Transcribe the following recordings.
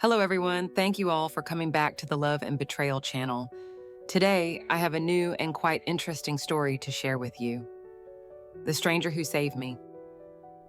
Hello, everyone. Thank you all for coming back to the Love and Betrayal channel. Today, I have a new and quite interesting story to share with you. The Stranger Who Saved Me.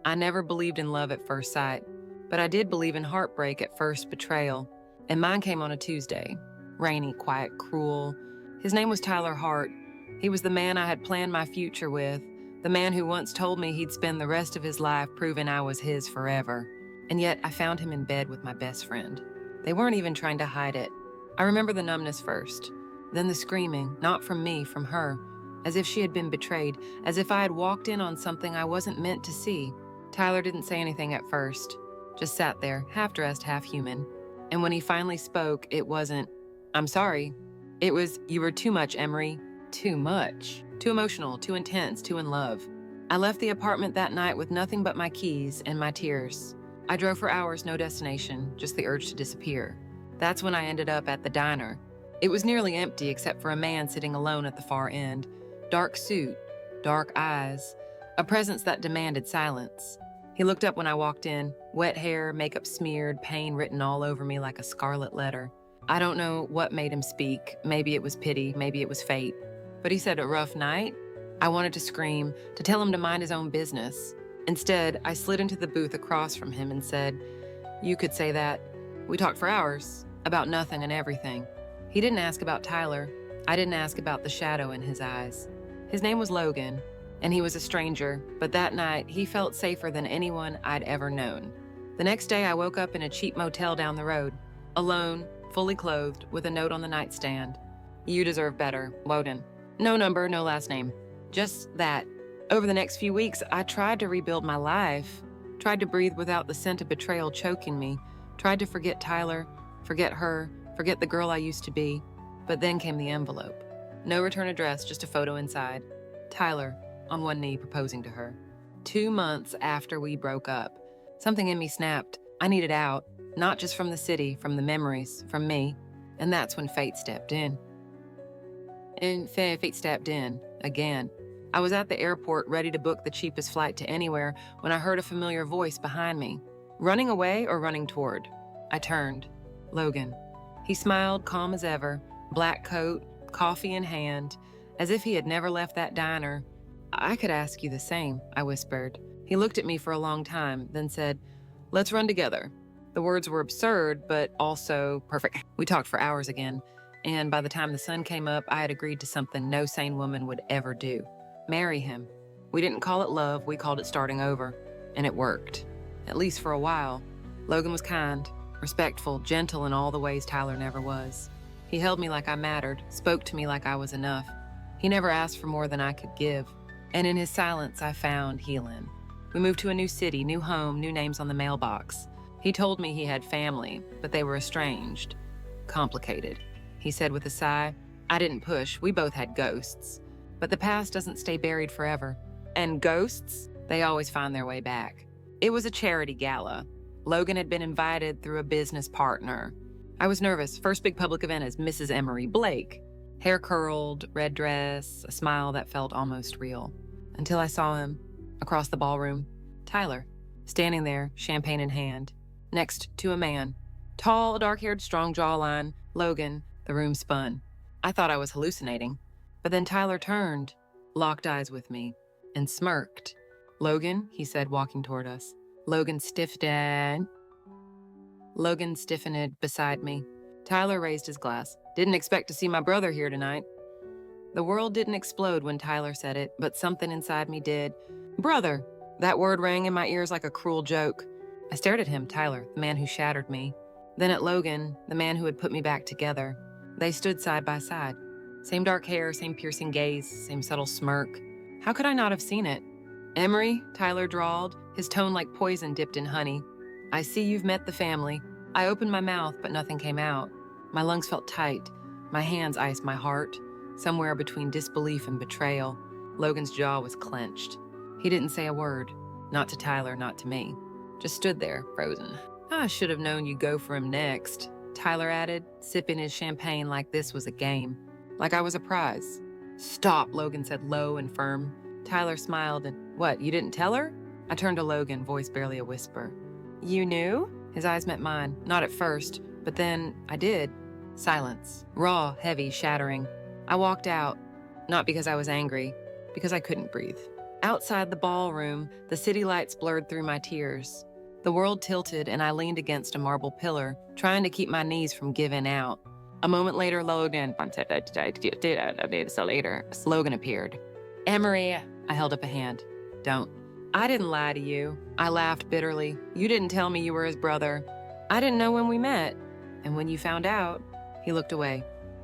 I never believed in love at first sight, but I did believe in heartbreak at first betrayal, and mine came on a Tuesday. Rainy, quiet, cruel. His name was Tyler Hart. He was the man I had planned my future with, the man who once told me he'd spend the rest of his life proving I was his forever. And yet, I found him in bed with my best friend. They weren't even trying to hide it. I remember the numbness first, then the screaming, not from me, from her, as if she had been betrayed, as if I had walked in on something I wasn't meant to see. Tyler didn't say anything at first, just sat there, half dressed, half human. And when he finally spoke, it wasn't, "I'm sorry." It was, "You were too much, Emery. Too much. Too emotional, too intense, too in love." I left the apartment that night with nothing but my keys and my tears. I drove for hours, no destination, just the urge to disappear. That's when I ended up at the diner. It was nearly empty except for a man sitting alone at the far end. Dark suit, dark eyes, a presence that demanded silence. He looked up when I walked in, wet hair, makeup smeared, pain written all over me like a scarlet letter. I don't know what made him speak. Maybe it was pity, maybe it was fate. But he said, "A rough night?" I wanted to scream, to tell him to mind his own business. Instead, I slid into the booth across from him and said, "You could say that." We talked for hours, about nothing and everything. He didn't ask about Tyler. I didn't ask about the shadow in his eyes. His name was Logan, and he was a stranger, but that night, he felt safer than anyone I'd ever known. The next day, I woke up in a cheap motel down the road, alone, fully clothed, with a note on the nightstand. "You deserve better, Woden." No number, no last name. Just that. Over the next few weeks, I tried to rebuild my life, tried to breathe without the scent of betrayal choking me, tried to forget Tyler, forget her, forget the girl I used to be. But then came the envelope. No return address, just a photo inside. Tyler, on one knee, proposing to her. 2 months after we broke up. Something in me snapped. I needed out, not just from the city, from the memories, from me. And that's when fate stepped in. Fate stepped in, again. I was at the airport ready to book the cheapest flight to anywhere when I heard a familiar voice behind me. Running away or running toward? I turned. Logan. He smiled, calm as ever, black coat, coffee in hand, as if he had never left that diner. "I could ask you the same," I whispered. He looked at me for a long time, then said, "Let's run together." The words were absurd, but also perfect. We talked for hours again, and by the time the sun came up, I had agreed to something no sane woman would ever do. Marry him. We didn't call it love, we called it starting over. And it worked. At least for a while. Logan was kind, respectful, gentle in all the ways Tyler never was. He held me like I mattered, spoke to me like I was enough. He never asked for more than I could give. And in his silence, I found healing. We moved to a new city, new home, new names on the mailbox. He told me he had family, but they were estranged. Complicated. He said with a sigh, "I didn't push, we both had ghosts. But the past doesn't stay buried forever. And ghosts, they always find their way back." It was a charity gala. Logan had been invited through a business partner. I was nervous. First big public event as Mrs. Emery Blake. Hair curled, red dress, a smile that felt almost real. Until I saw him, across the ballroom, Tyler, standing there, champagne in hand, next to a man. Tall, dark-haired, strong jawline, Logan, the room spun. I thought I was hallucinating. But then Tyler turned, locked eyes with me, and smirked. "Logan," he said, walking toward us. Logan stiffened beside me. Tyler raised his glass. "Didn't expect to see my brother here tonight." The world didn't explode when Tyler said it, but something inside me did. "Brother!" That word rang in my ears like a cruel joke. I stared at him, Tyler, the man who shattered me. Then at Logan, the man who had put me back together. They stood side by side. Same dark hair, same piercing gaze, same subtle smirk. How could I not have seen it? "Emery," Tyler drawled, his tone like poison dipped in honey. "I see you've met the family." I opened my mouth, but nothing came out. My lungs felt tight. My hands iced my heart. Somewhere between disbelief and betrayal, Logan's jaw was clenched. He didn't say a word. Not to Tyler, not to me. Just stood there, frozen. "I should have known you'd go for him next," Tyler added, sipping his champagne like this was a game. Like I was a prize. "Stop," Logan said low and firm. Tyler smiled and, "What, you didn't tell her?" I turned to Logan, voice barely a whisper. "You knew?" His eyes met mine, not at first, but then I did. Silence. Raw, heavy, shattering. I walked out, not because I was angry, because I couldn't breathe. Outside the ballroom, the city lights blurred through my tears. The world tilted and I leaned against a marble pillar, trying to keep my knees from giving out. A moment later, Logan appeared. Emery, I held up a hand. Don't. I didn't lie to you. I laughed bitterly. You didn't tell me you were his brother. I didn't know when we met. And when you found out, he looked away.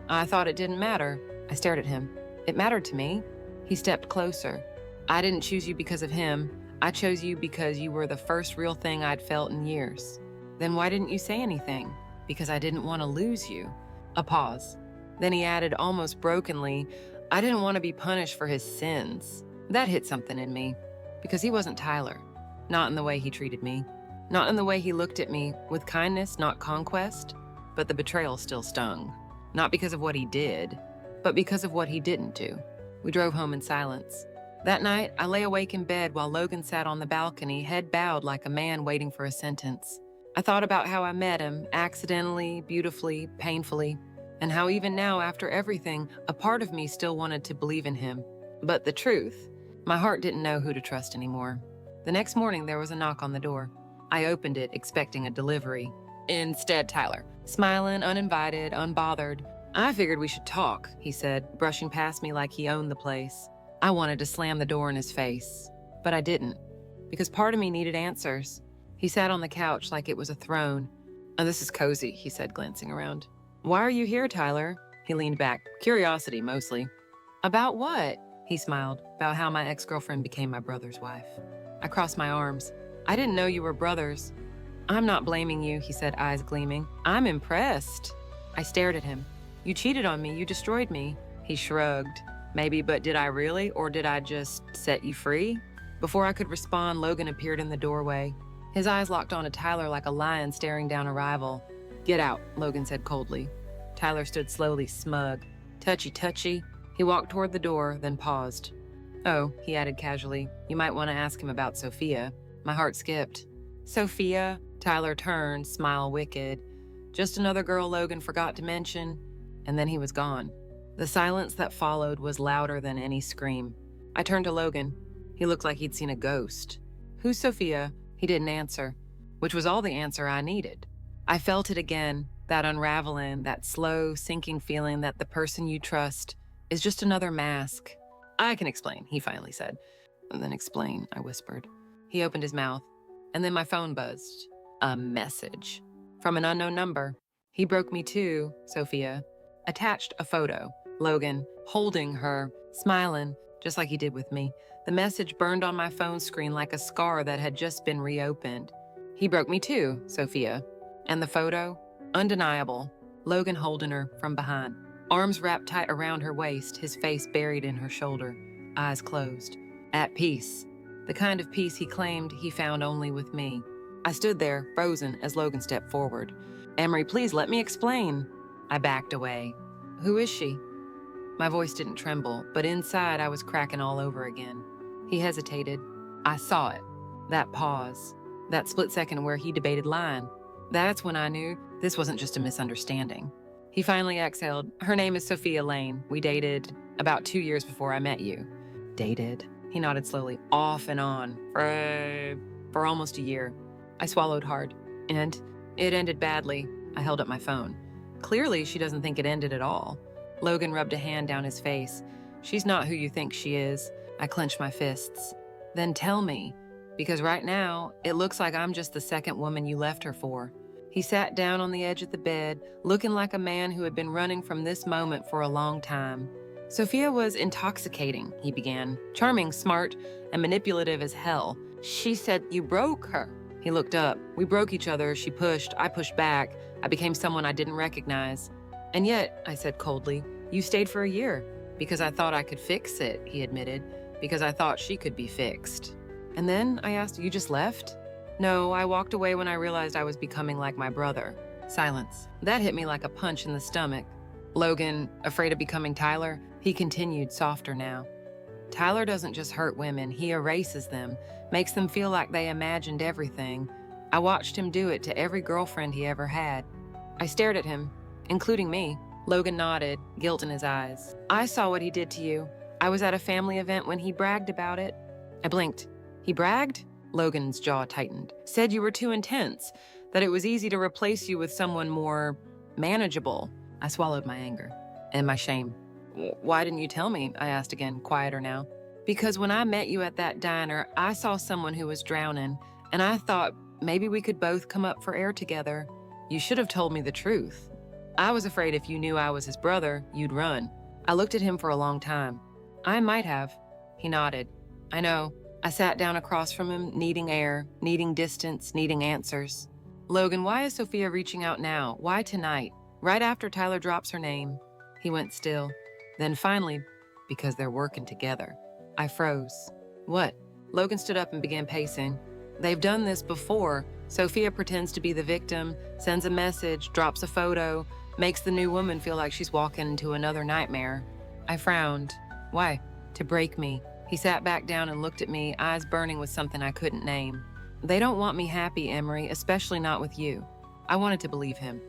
I thought it didn't matter. I stared at him. It mattered to me. He stepped closer. I didn't choose you because of him. I chose you because you were the first real thing I'd felt in years. Then why didn't you say anything? Because I didn't want to lose you. A pause. Then he added almost brokenly, I didn't want to be punished for his sins. That hit something in me. Because he wasn't Tyler. Not in the way he treated me. Not in the way he looked at me, with kindness, not conquest. But the betrayal still stung. Not because of what he did, but because of what he didn't do. We drove home in silence. That night, I lay awake in bed while Logan sat on the balcony, head bowed like a man waiting for a sentence. I thought about how I met him, accidentally, beautifully, painfully, and how even now, after everything, a part of me still wanted to believe in him. But the truth, my heart didn't know who to trust anymore. The next morning, there was a knock on the door. I opened it, expecting a delivery. Instead, Tyler, smiling, uninvited, unbothered. I figured we should talk, he said, brushing past me like he owned the place. I wanted to slam the door in his face, but I didn't, because part of me needed answers. He sat on the couch like it was a throne. Oh, this is cozy, he said, glancing around. Why are you here, Tyler? He leaned back, curiosity mostly. About what? He smiled, about how my ex-girlfriend became my brother's wife. I crossed my arms. I didn't know you were brothers. I'm not blaming you, he said, eyes gleaming. I'm impressed. I stared at him. You cheated on me, you destroyed me. He shrugged. Maybe, but did I really, or did I just set you free? Before I could respond, Logan appeared in the doorway. His eyes locked onto Tyler like a lion staring down a rival. Get out, Logan said coldly. Tyler stood slowly, smug. Touchy. He walked toward the door, then paused. Oh, he added casually, you might want to ask him about Sophia. My heart skipped. Sophia? Tyler turned, smile wicked. Just another girl Logan forgot to mention, and then he was gone. The silence that followed was louder than any scream. I turned to Logan. He looked like he'd seen a ghost. Who's Sophia? He didn't answer, which was all the answer I needed. I felt it again, that unraveling, that slow, sinking feeling that the person you trust is just another mask. I can explain, he finally said. And then explain, I whispered. He opened his mouth, and then my phone buzzed. A message. From an unknown number. He broke me too, Sophia. Attached a photo. Logan, holding her, smiling, just like he did with me. The message burned on my phone screen like a scar that had just been reopened. He broke me too, Sophia. And the photo? Undeniable. Logan holding her from behind. Arms wrapped tight around her waist, his face buried in her shoulder. Eyes closed. At peace. The kind of peace he claimed he found only with me. I stood there, frozen, as Logan stepped forward. Emery, please let me explain. I backed away. Who is she? My voice didn't tremble, but inside I was cracking all over again. He hesitated. I saw it. That pause. That split second where he debated lying. That's when I knew this wasn't just a misunderstanding. He finally exhaled. Her name is Sophia Lane. We dated about 2 years before I met you. Dated? He nodded slowly, off and on, for almost a year. I swallowed hard. And it ended badly. I held up my phone. Clearly, she doesn't think it ended at all. Logan rubbed a hand down his face. She's not who you think she is. I clenched my fists. Then tell me, because right now, it looks like I'm just the second woman you left her for. He sat down on the edge of the bed, looking like a man who had been running from this moment for a long time. Sophia was intoxicating, he began. Charming, smart, and manipulative as hell. She said you broke her. He looked up. We broke each other. She pushed. I pushed back. I became someone I didn't recognize. And yet, I said coldly, you stayed for a year. Because I thought I could fix it, he admitted. Because I thought she could be fixed. And then I asked, you just left? No, I walked away when I realized I was becoming like my brother. Silence. That hit me like a punch in the stomach. Logan, afraid of becoming Tyler, he continued, softer now. Tyler doesn't just hurt women, he erases them, makes them feel like they imagined everything. I watched him do it to every girlfriend he ever had. I stared at him, including me. Logan nodded, guilt in his eyes. I saw what he did to you. I was at a family event when he bragged about it. I blinked. He bragged? Logan's jaw tightened. Said you were too intense, that it was easy to replace you with someone more manageable. I swallowed my anger and my shame. Why didn't you tell me? I asked again, quieter now. Because when I met you at that diner, I saw someone who was drowning, and I thought maybe we could both come up for air together. You should have told me the truth. I was afraid if you knew I was his brother, you'd run. I looked at him for a long time. I might have. He nodded. I know. I sat down across from him, needing air, needing distance, needing answers. Logan, why is Sophia reaching out now? Why tonight? Right after Tyler drops her name. He went still. Then finally, because they're working together. I froze. What? Logan stood up and began pacing. They've done this before. Sophia pretends to be the victim, sends a message, drops a photo, makes the new woman feel like she's walking into another nightmare. I frowned. Why? To break me. He sat back down and looked at me, eyes burning with something I couldn't name. They don't want me happy, Emery, especially not with you. I wanted to believe him.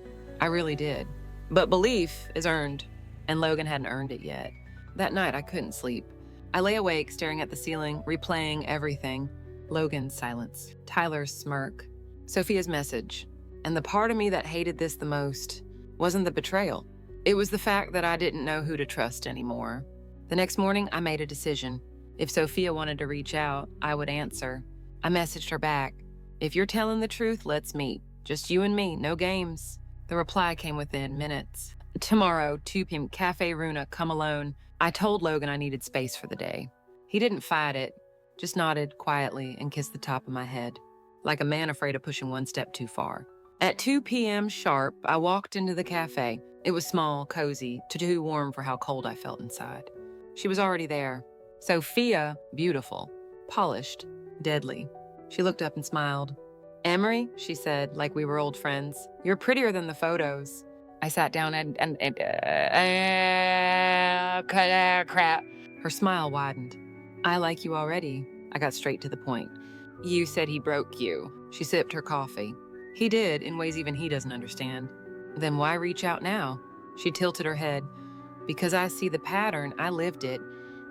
I really did. But belief is earned, and Logan hadn't earned it yet. That night, I couldn't sleep. I lay awake, staring at the ceiling, replaying everything. Logan's silence, Tyler's smirk, Sophia's message. And the part of me that hated this the most wasn't the betrayal. It was the fact that I didn't know who to trust anymore. The next morning, I made a decision. If Sophia wanted to reach out, I would answer. I messaged her back. If you're telling the truth, let's meet. Just you and me, no games. The reply came within minutes. Tomorrow, 2 p.m., Cafe Runa, come alone. I told Logan I needed space for the day. He didn't fight it, just nodded quietly and kissed the top of my head, like a man afraid of pushing one step too far. At 2 p.m. sharp, I walked into the cafe. It was small, cozy, too warm for how cold I felt inside. She was already there. Sophia, beautiful, polished, deadly. She looked up and smiled. Emery, she said, like we were old friends, you're prettier than the photos. I sat down crap. Her smile widened. I like you already. I got straight to the point. You said he broke you. She sipped her coffee. He did, in ways even he doesn't understand. Then why reach out now? She tilted her head. Because I see the pattern, I lived it.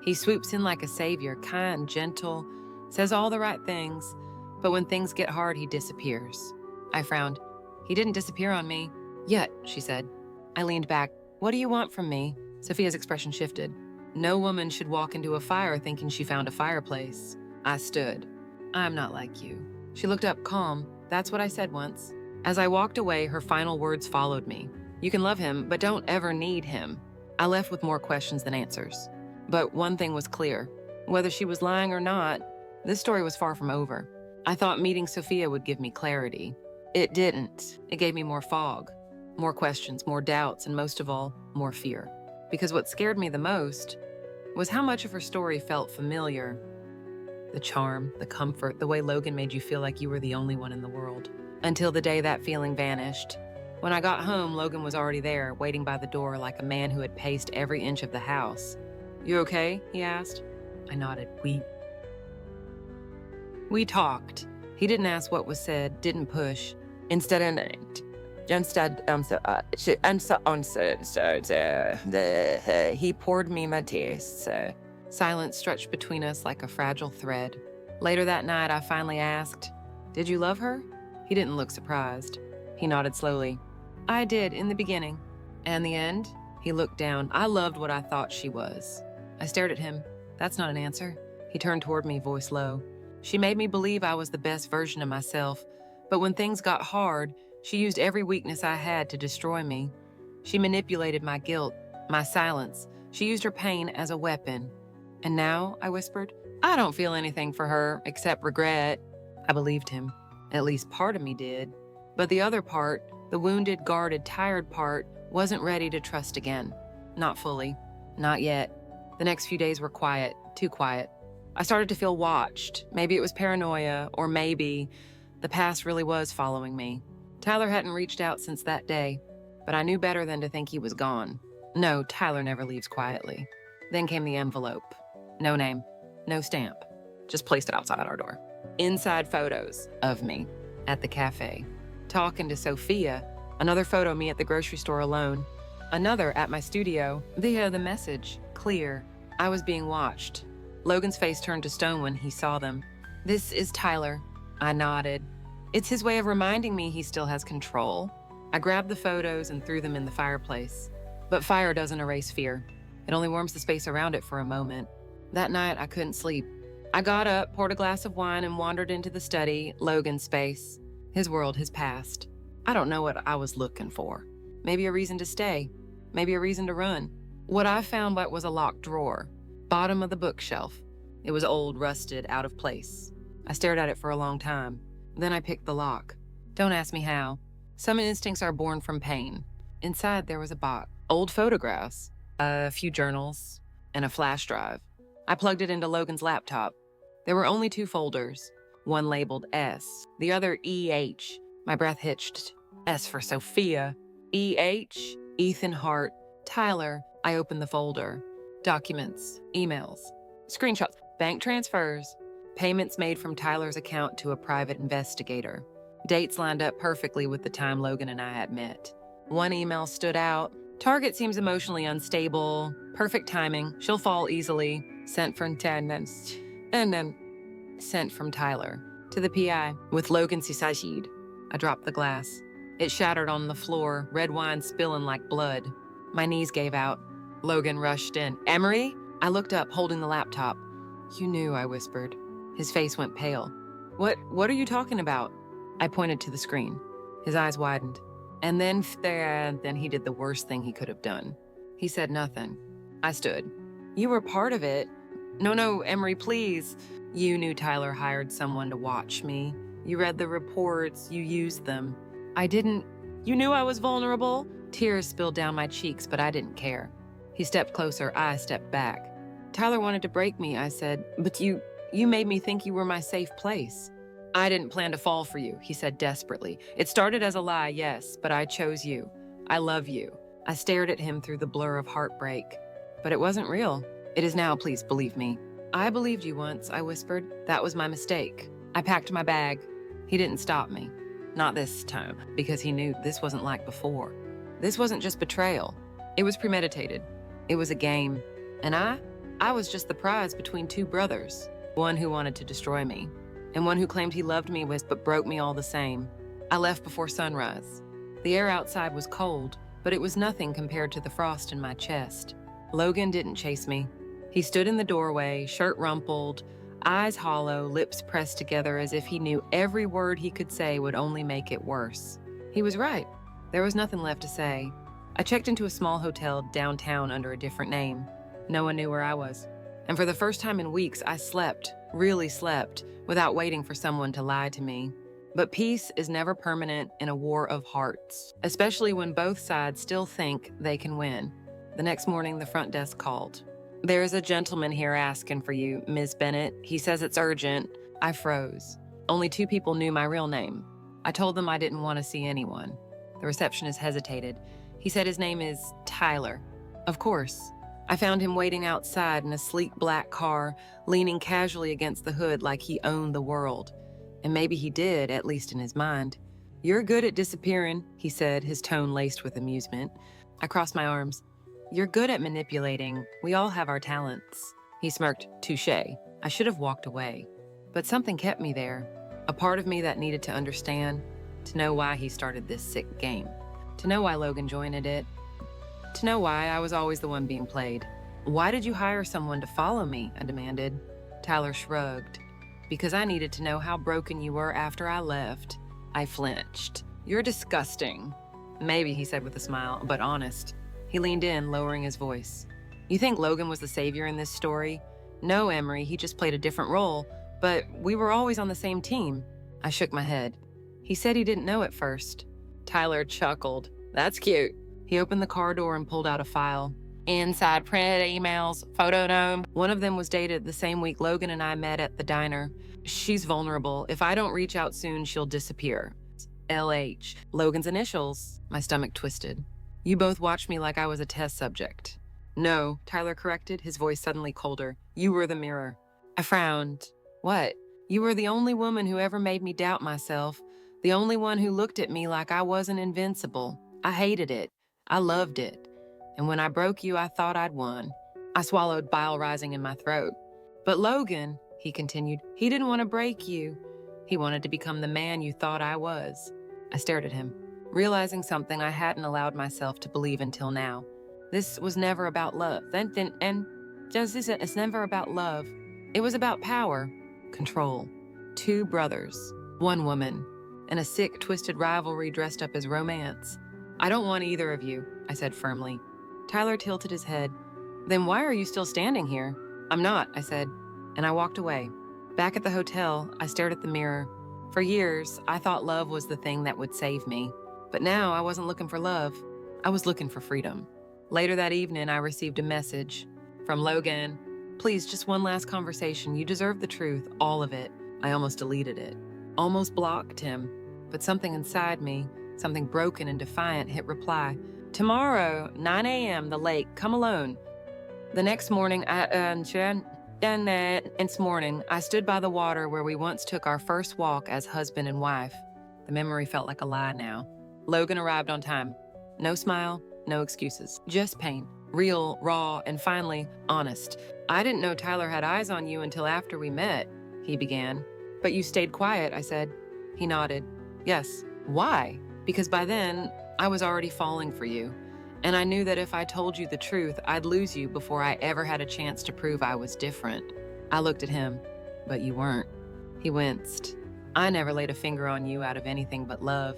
He swoops in like a savior, kind, gentle, says all the right things, but when things get hard, he disappears. I frowned. He didn't disappear on me. Yet, she said. I leaned back. What do you want from me? Sophia's expression shifted. No woman should walk into a fire thinking she found a fireplace. I stood. I'm not like you. She looked up calm. That's what I said once. As I walked away, her final words followed me. You can love him, but don't ever need him. I left with more questions than answers. But one thing was clear. Whether she was lying or not, this story was far from over. I thought meeting Sophia would give me clarity. It didn't. It gave me more fog. More questions, more doubts, and most of all, more fear. Because what scared me the most was how much of her story felt familiar. The charm, the comfort, the way Logan made you feel like you were the only one in the world. Until the day that feeling vanished. When I got home, Logan was already there, waiting by the door like a man who had paced every inch of the house. You okay? He asked. I nodded. We talked. He didn't ask what was said, didn't push. Instead, he poured me my tears. Silence stretched between us like a fragile thread. Later that night, I finally asked, did you love her? He didn't look surprised. He nodded slowly. I did, in the beginning. And the end? He looked down. I loved what I thought she was. I stared at him. That's not an answer. He turned toward me, voice low. She made me believe I was the best version of myself, but when things got hard, she used every weakness I had to destroy me. She manipulated my guilt, my silence. She used her pain as a weapon. And now, I whispered, I don't feel anything for her except regret. I believed him. At least part of me did. But the other part, the wounded, guarded, tired part, wasn't ready to trust again. Not fully. Not yet. The next few days were quiet, too quiet. I started to feel watched. Maybe it was paranoia, or maybe the past really was following me. Tyler hadn't reached out since that day, but I knew better than to think he was gone. No, Tyler never leaves quietly. Then came the envelope. No name, no stamp. Just placed it outside our door. Inside photos of me. at the cafe. Talking to Sophia. Another photo of me at the grocery store alone. Another at my studio. The message, clear. I was being watched. Logan's face turned to stone when he saw them. This is Tyler. I nodded. It's his way of reminding me he still has control. I grabbed the photos and threw them in the fireplace. But fire doesn't erase fear. It only warms the space around it for a moment. That night, I couldn't sleep. I got up, poured a glass of wine, and wandered into the study, Logan's space. His world, his past. I don't know what I was looking for. Maybe a reason to stay. Maybe a reason to run. What I found was a locked drawer. Bottom of the bookshelf. It was old, rusted, out of place. I stared at it for a long time. Then I picked the lock. Don't ask me how. Some instincts are born from pain. Inside there was a box. Old photographs. A few journals. And a flash drive. I plugged it into Logan's laptop. There were only 2 folders. One labeled S. The other EH. My breath hitched. S for Sophia. EH. Ethan Hart. Tyler. I opened the folder. Documents. Emails. Screenshots. Bank transfers. Payments made from Tyler's account to a private investigator. Dates lined up perfectly with the time Logan and I had met. One email stood out. Target seems emotionally unstable. Perfect timing. She'll fall easily. Sent from Ted and then sent from Tyler. To the PI. With Logan Sisajid. I dropped the glass. It shattered on the floor, red wine spilling like blood. My knees gave out. Logan rushed in. Emery? I looked up, holding the laptop. You knew, I whispered. His face went pale. What are you talking about? I pointed to the screen. His eyes widened. And then he did the worst thing he could have done. He said nothing. I stood. You were part of it. No, Emery, please. You knew Tyler hired someone to watch me. You read the reports, you used them. I didn't. You knew I was vulnerable? Tears spilled down my cheeks, but I didn't care. He stepped closer, I stepped back. Tyler wanted to break me, I said, but you made me think you were my safe place. I didn't plan to fall for you, he said desperately. It started as a lie, yes, but I chose you. I love you. I stared at him through the blur of heartbreak. But it wasn't real. It is now, please believe me. I believed you once, I whispered. That was my mistake. I packed my bag. He didn't stop me. Not this time, because he knew this wasn't like before. This wasn't just betrayal. It was premeditated. It was a game. And I was just the prize between 2 brothers. One who wanted to destroy me, and one who claimed he loved me but broke me all the same. I left before sunrise. The air outside was cold, but it was nothing compared to the frost in my chest. Logan didn't chase me. He stood in the doorway, shirt rumpled, eyes hollow, lips pressed together as if he knew every word he could say would only make it worse. He was right. There was nothing left to say. I checked into a small hotel downtown under a different name. No one knew where I was. And for the first time in weeks, I slept, really slept, without waiting for someone to lie to me. But peace is never permanent in a war of hearts, especially when both sides still think they can win. The next morning, the front desk called. There's a gentleman here asking for you, Ms. Bennett. He says it's urgent. I froze. Only 2 people knew my real name. I told them I didn't want to see anyone. The receptionist hesitated. He said his name is Tyler. Of course. I found him waiting outside in a sleek black car, leaning casually against the hood like he owned the world. And maybe he did, at least in his mind. You're good at disappearing, he said, his tone laced with amusement. I crossed my arms. You're good at manipulating. We all have our talents. He smirked, touché. I should have walked away. But something kept me there. A part of me that needed to understand, to know why he started this sick game, to know why Logan joined it, to know why I was always the one being played. Why did you hire someone to follow me? I demanded. Tyler shrugged. Because I needed to know how broken you were after I left. I flinched. You're disgusting. Maybe, he said with a smile, but honest. He leaned in, lowering his voice. You think Logan was the savior in this story? No, Emery, he just played a different role, but we were always on the same team. I shook my head. He said he didn't know at first. Tyler chuckled. That's cute. He opened the car door and pulled out a file. Inside printed emails, photo gnome. One of them was dated the same week Logan and I met at the diner. She's vulnerable. If I don't reach out soon, she'll disappear. LH. Logan's initials. My stomach twisted. You both watched me like I was a test subject. No, Tyler corrected, his voice suddenly colder. You were the mirror. I frowned. What? You were the only woman who ever made me doubt myself. The only one who looked at me like I wasn't invincible. I hated it. I loved it. And when I broke you, I thought I'd won. I swallowed, bile rising in my throat. But Logan, he continued, he didn't want to break you. He wanted to become the man you thought I was. I stared at him, realizing something I hadn't allowed myself to believe until now. This was never about love. It's never about love. It was about power, control. 2 brothers, 1 woman, and a sick, twisted rivalry dressed up as romance. I don't want either of you, I said firmly. Tyler tilted his head. Then why are you still standing here? I'm not, I said, and I walked away. Back at the hotel, I stared at the mirror. For years, I thought love was the thing that would save me. But now I wasn't looking for love. I was looking for freedom. Later that evening, I received a message from Logan. Please, just one last conversation. You deserve the truth, all of it. I almost deleted it. Almost blocked him. But something inside me, something broken and defiant, hit reply. Tomorrow, 9 a.m., the lake, come alone. The next morning, I stood by the water where we once took our first walk as husband and wife. The memory felt like a lie now. Logan arrived on time. No smile, no excuses. Just pain. Real, raw, and finally, honest. I didn't know Tyler had eyes on you until after we met, he began. But you stayed quiet, I said. He nodded. Yes. Why? Because by then, I was already falling for you. And I knew that if I told you the truth, I'd lose you before I ever had a chance to prove I was different. I looked at him, but you weren't. He winced. I never laid a finger on you out of anything but love.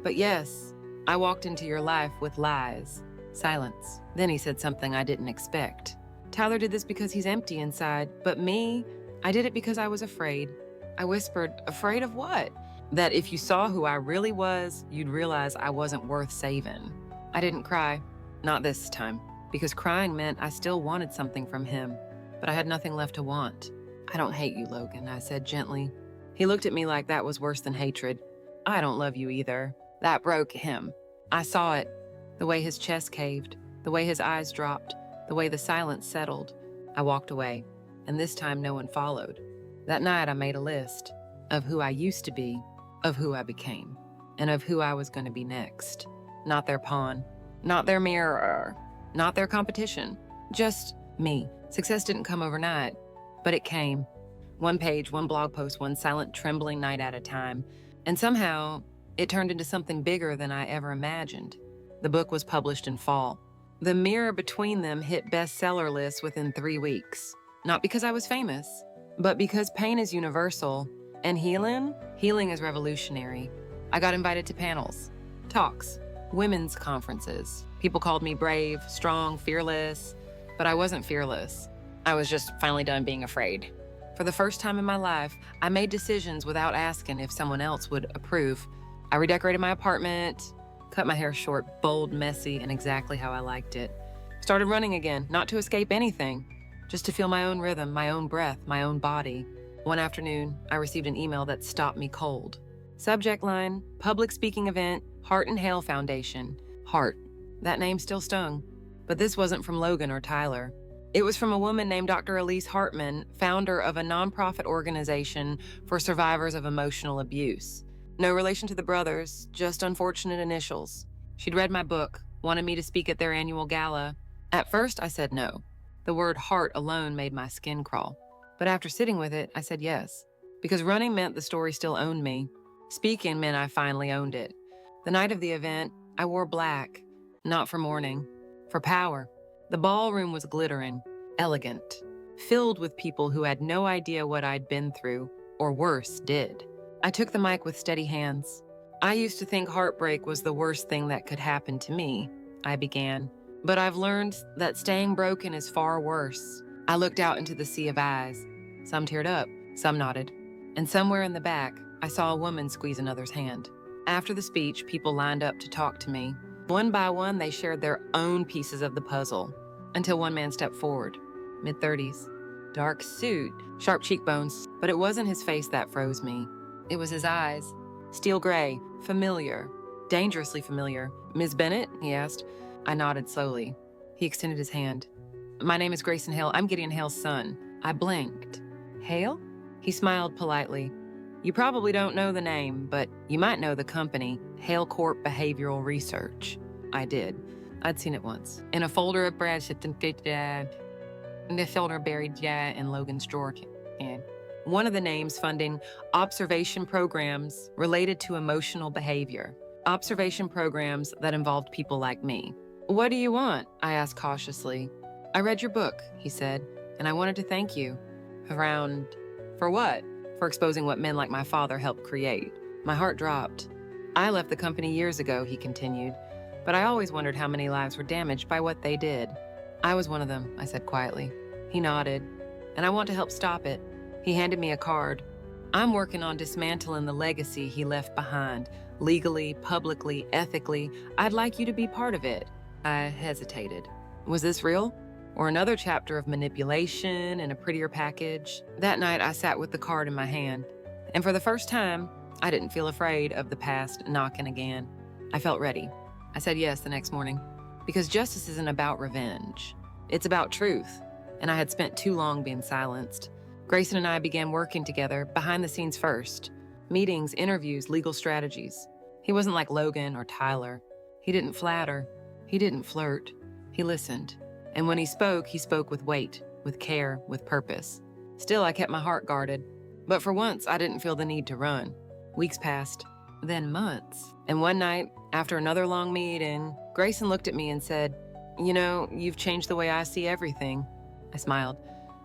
But yes, I walked into your life with lies. Silence. Then he said something I didn't expect. Tyler did this because he's empty inside, but me, I did it because I was afraid. I whispered, afraid of what? That if you saw who I really was, you'd realize I wasn't worth saving. I didn't cry, not this time, because crying meant I still wanted something from him, but I had nothing left to want. I don't hate you, Logan, I said gently. He looked at me like that was worse than hatred. I don't love you either. That broke him. I saw it, the way his chest caved, the way his eyes dropped, the way the silence settled. I walked away, and this time no one followed. That night I made a list of who I used to be, of who I became, and of who I was going to be next. Not their pawn, not their mirror, not their competition, just me. Success didn't come overnight, but it came. 1 page, 1 blog post, 1 silent, trembling night at a time. And somehow, it turned into something bigger than I ever imagined. The book was published in fall. The mirror between them hit bestseller lists within 3 weeks. Not because I was famous, but because pain is universal, and healing is revolutionary. I got invited to panels, talks, women's conferences. People called me brave, strong, fearless, but I wasn't fearless. I was just finally done being afraid. For the first time in my life, I made decisions without asking if someone else would approve. I redecorated my apartment, cut my hair short, bold, messy, and exactly how I liked it. Started running again, not to escape anything, just to feel my own rhythm, my own breath, my own body. One afternoon, I received an email that stopped me cold. Subject line, public speaking event, Heart and Hale Foundation. Heart. That name still stung. But this wasn't from Logan or Tyler. It was from a woman named Dr. Elise Hartman, founder of a nonprofit organization for survivors of emotional abuse. No relation to the brothers, just unfortunate initials. She'd read my book, wanted me to speak at their annual gala. At first, I said no. The word heart alone made my skin crawl. But after sitting with it, I said yes. Because running meant the story still owned me. Speaking meant I finally owned it. The night of the event, I wore black, not for mourning, for power. The ballroom was glittering, elegant, filled with people who had no idea what I'd been through, or worse, did. I took the mic with steady hands. I used to think heartbreak was the worst thing that could happen to me, I began. But I've learned that staying broken is far worse. I looked out into the sea of eyes. Some teared up, some nodded. And somewhere in the back, I saw a woman squeeze another's hand. After the speech, people lined up to talk to me. One by one, they shared their own pieces of the puzzle, until one man stepped forward, mid-30s, dark suit, sharp cheekbones, but it wasn't his face that froze me. It was his eyes, steel gray, familiar, dangerously familiar. Ms. Bennett, he asked. I nodded slowly. He extended his hand. My name is Grayson Hale. I'm Gideon Hale's son. I blinked. Hale? He smiled politely. You probably don't know the name, but you might know the company, Hale Corp Behavioral Research. I did. I'd seen it once. In a folder of in the folder buried in Logan's drawer. And one of the names funding observation programs related to emotional behavior. Observation programs that involved people like me. What do you want? I asked cautiously. I read your book, he said, and I wanted to thank you. For what? For exposing what men like my father helped create. My heart dropped. I left the company years ago, he continued, but I always wondered how many lives were damaged by what they did. I was one of them, I said quietly. He nodded, and I want to help stop it. He handed me a card. I'm working on dismantling the legacy he left behind. Legally, publicly, ethically, I'd like you to be part of it. I hesitated. Was this real? Or another chapter of manipulation and a prettier package? That night, I sat with the card in my hand. And for the first time, I didn't feel afraid of the past knocking again. I felt ready. I said yes the next morning. Because justice isn't about revenge. It's about truth. And I had spent too long being silenced. Grayson and I began working together, behind the scenes first. Meetings, interviews, legal strategies. He wasn't like Logan or Tyler. He didn't flatter. He didn't flirt. He listened. And when he spoke with weight, with care, with purpose. Still, I kept my heart guarded. But for once, I didn't feel the need to run. Weeks passed, then months. And one night, after another long meeting, Grayson looked at me and said, "You know, you've changed the way I see everything." I smiled.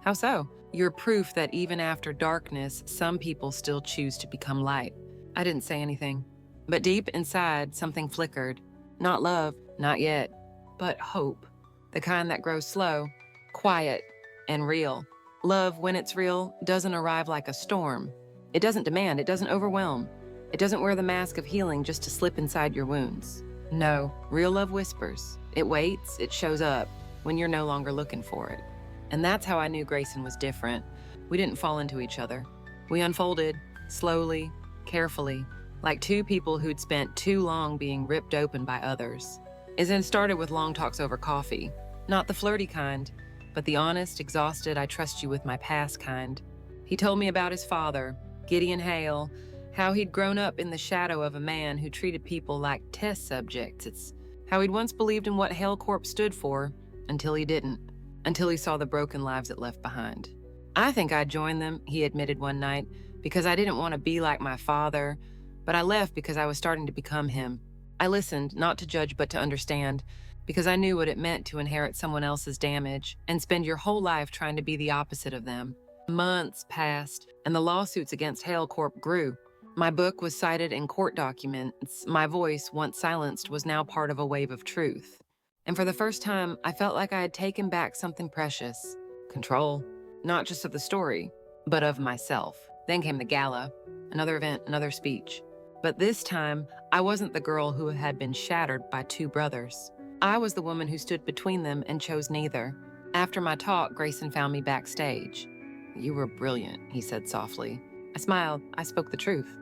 How so? You're proof that even after darkness, some people still choose to become light. I didn't say anything. But deep inside, something flickered. Not love, not yet, but hope. The kind that grows slow, quiet, and real. Love, when it's real, doesn't arrive like a storm. It doesn't demand, it doesn't overwhelm. It doesn't wear the mask of healing just to slip inside your wounds. No, real love whispers. It waits, it shows up, when you're no longer looking for it. And that's how I knew Grayson was different. We didn't fall into each other. We unfolded, slowly, carefully, like two people who'd spent too long being ripped open by others. It then started with long talks over coffee. Not the flirty kind, but the honest, exhausted, I trust you with my past kind. He told me about his father, Gideon Hale, how he'd grown up in the shadow of a man who treated people like test subjects. It's how he'd once believed in what Hale Corp stood for, until he didn't. Until he saw the broken lives it left behind. I think I joined them, he admitted one night, because I didn't want to be like my father, but I left because I was starting to become him. I listened, not to judge but to understand, because I knew what it meant to inherit someone else's damage and spend your whole life trying to be the opposite of them. Months passed, and the lawsuits against Hale Corp grew. My book was cited in court documents. My voice, once silenced, was now part of a wave of truth. And for the first time, I felt like I had taken back something precious. Control. Not just of the story, but of myself. Then came the gala. Another event, another speech. But this time, I wasn't the girl who had been shattered by two brothers. I was the woman who stood between them and chose neither. After my talk, Grayson found me backstage. "You were brilliant," he said softly. I smiled. I spoke the truth.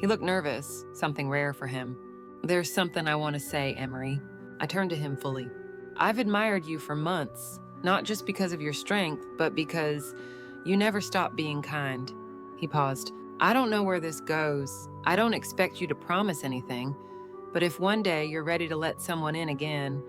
He looked nervous, something rare for him. "There's something I want to say, Emery." I turned to him fully. "I've admired you for months, not just because of your strength, but because you never stopped being kind." He paused. "I don't know where this goes. I don't expect you to promise anything, but if one day you're ready to let someone in again,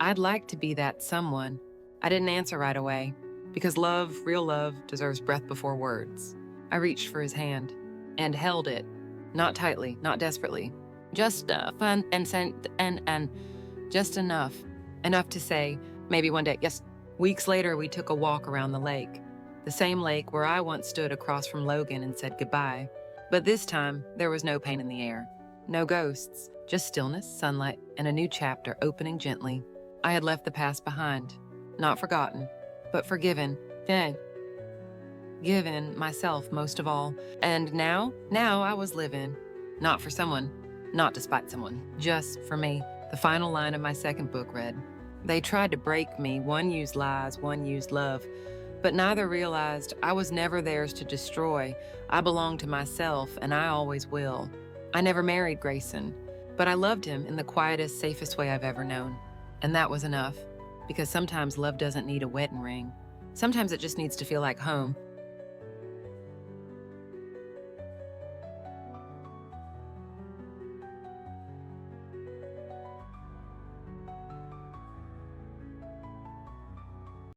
I'd like to be that someone." I didn't answer right away, because love, real love, deserves breath before words. I reached for his hand and held it, not tightly, not desperately, just fun and just enough to say, maybe one day, yes. Weeks later, we took a walk around the lake. The same lake where I once stood across from Logan and said goodbye. But this time, there was no pain in the air. No ghosts, just stillness, sunlight, and a new chapter opening gently. I had left the past behind. Not forgotten, but forgiven. Given myself most of all. And now I was living. Not for someone, not despite someone, just for me. The final line of my second book read, "They tried to break me, one used lies, one used love, but neither realized I was never theirs to destroy. I belong to myself, and I always will." I never married Grayson, but I loved him in the quietest, safest way I've ever known. And that was enough, because sometimes love doesn't need a wedding ring. Sometimes it just needs to feel like home,